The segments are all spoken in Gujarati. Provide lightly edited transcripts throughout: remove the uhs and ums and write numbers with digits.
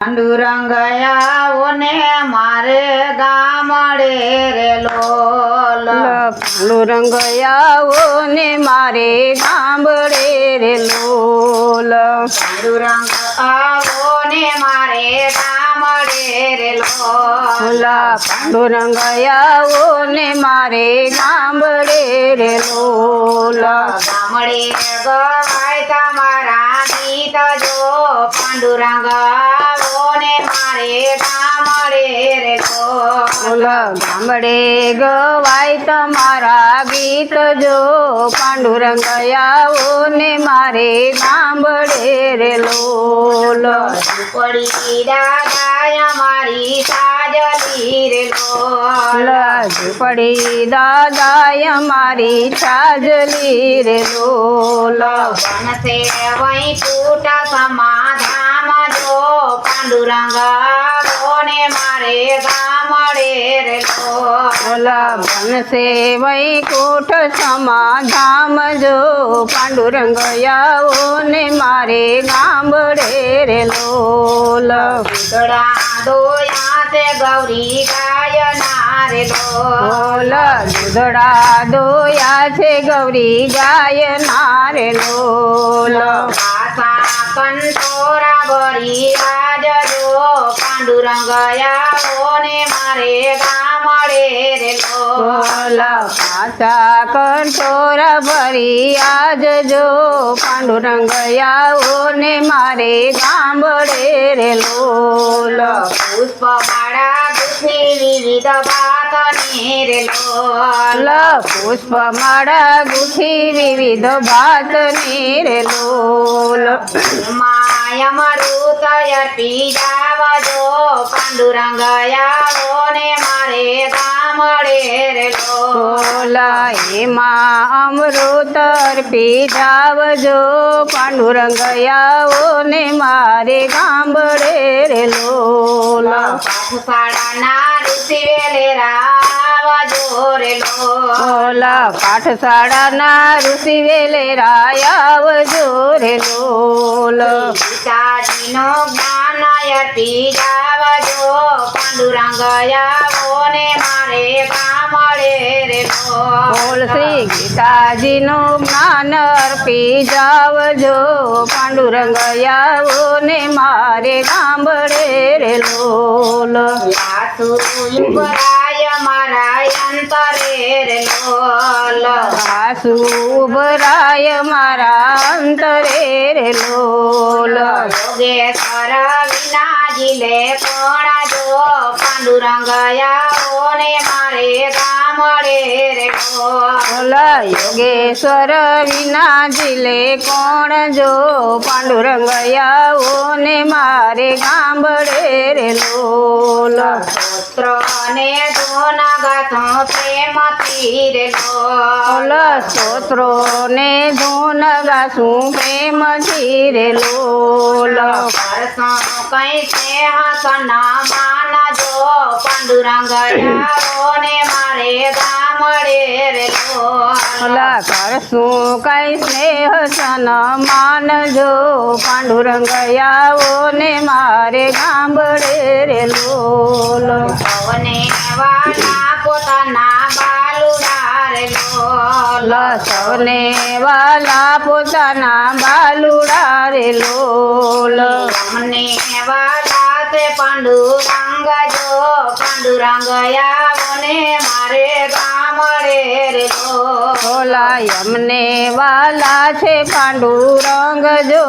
પાંડુરંગયાઓ ને મારે ગામડે રે લોલ પાંડુરંગયાઓ ને મારે ગામડે રે લોલ પાંડુરંગ આવો ને મારે ગામડે રે લોલ પાંડુરંગયાઓ ને મારે ગામડે રે લોલ ગામડે ગવાય તમારા ગીત જો પાંડુરંગ આવો ને મારે ગામડે રે લોલ ગામડે ગવાય તમારા ગીત જો પાંડુરંગયાઓ ને મારે ગામડે રે લોલ ઝૂંપડી દાદાય મારી સાજલી રે લોલ ઝૂંપડી દાદાય મારી છાજલી રે લોલ વનસે વૈકુંઠ સમાધામ જો પાંડુરંગ આવો ને મારે ગામડે રે લોલ બનશે વૈકુંઠ સમાધામ જો પાંડુરંગયાઓ ને મારે ગામડે રે લોલ દૂધડા દોયા તે ગૌરી ગાય ના રે લોલ દૂધડા દોયા છે ગૌરી ગાય ના રે લોલ ભાષા કંઠોરા ભરી રાજજો પાંડુરંગ આવો ને મારે ગામડે રે લોલ પાછા કંઠોર ભરી આજજો પાંડુરંગયાઓ ને મારે ગામડે રે લોલ પુષ્પમાળા ગુથી વિવિધ ભાતની રે લોલ પુષ્પમાળા ગુથી વિવિધ ભાતની રે લોલ માયમૃત અર્પી જાવજો પાંડુરંગ આવો ને મારે ગામડે રે લોલ એમાં અમૃત અર્પી જાવજો પાંડુરંગયાઓ ને મારે ગામડે રે લોલ પાઠશાળાના ઋષિ વેલેરાવજો રે લોલ પાઠશાળાના ઋષિ વેલેરાય આવજો રે લોલ ગીતાજીનું જ્ઞાન અર્પી જાવજો પાંડુરંગ આવો ને મારે ગામડે રે લોલ શ્રી ગીતાજીનું જ્ઞાન અર્પી જાવજો પાંડુરંગયાઓ ને મારે ગામડે રે લોલ સાસુ યુવરાય મારા અંતરે રે લોલ સાસુ ઉભરાય મારા અંતરે રે લોલ યોગેશ્વર વિનાજી લે કોણ જો પાંડુરંગ આવો ને મારે ગામડે રે લોલ યોગેશ્વર વિનાજી લે કોણ જો પાંડુરંગયાઓ ને મારે ગામડે રે લોલ પુત્ર ને ધૂન ગાથો પ્રેમથી રે લોલ સ્તોત્રો ને ધૂન ગાસું પ્રેમથી રે લોલ પરસો કઈ સ્નેહ સન્માન જો પાંડુરંગ આવો ને મારે ગામડે રે લોલ કરશું કઈ સ્નેહ સન્માન જો પાંડુરંગયાઓ ને મારે ગામડે રે લોલ સૌને વાલા પોતાના બાલુડા રે લોલ સૌને વાલા પોતાના બાલુડા રે લોલ અમને વાલા તે પાંડુરંગ જો પાંડુરંગ આવો ને મારે ગામડે રે લોલ અમને વાલા છે પાંડુરંગ જો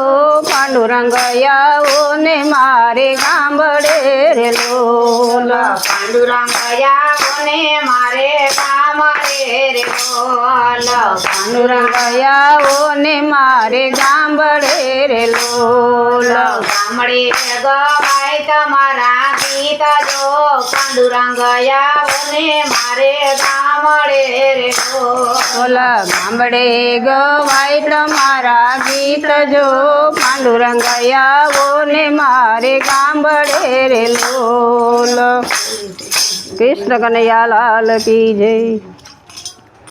પાંડુરંગયાઓ ને મારે ગામડે રે લોલ પાંડુરંગ આવો ને મારે ગામડે રે લોલ પાંડુરંગયાઓ ને મારે ગામડે રે લોલ ગામડે ગવાય તમારા ગીત જો પાંડુરંગ આવો ને મારે ગામડે રે લોલ ગામડે ગવાય તમારા ગીત જો પાંડુરંગયાઓ ને મારે ગામડે રે લોલ કૃષ્ણ કનૈયા લાલ કી જય।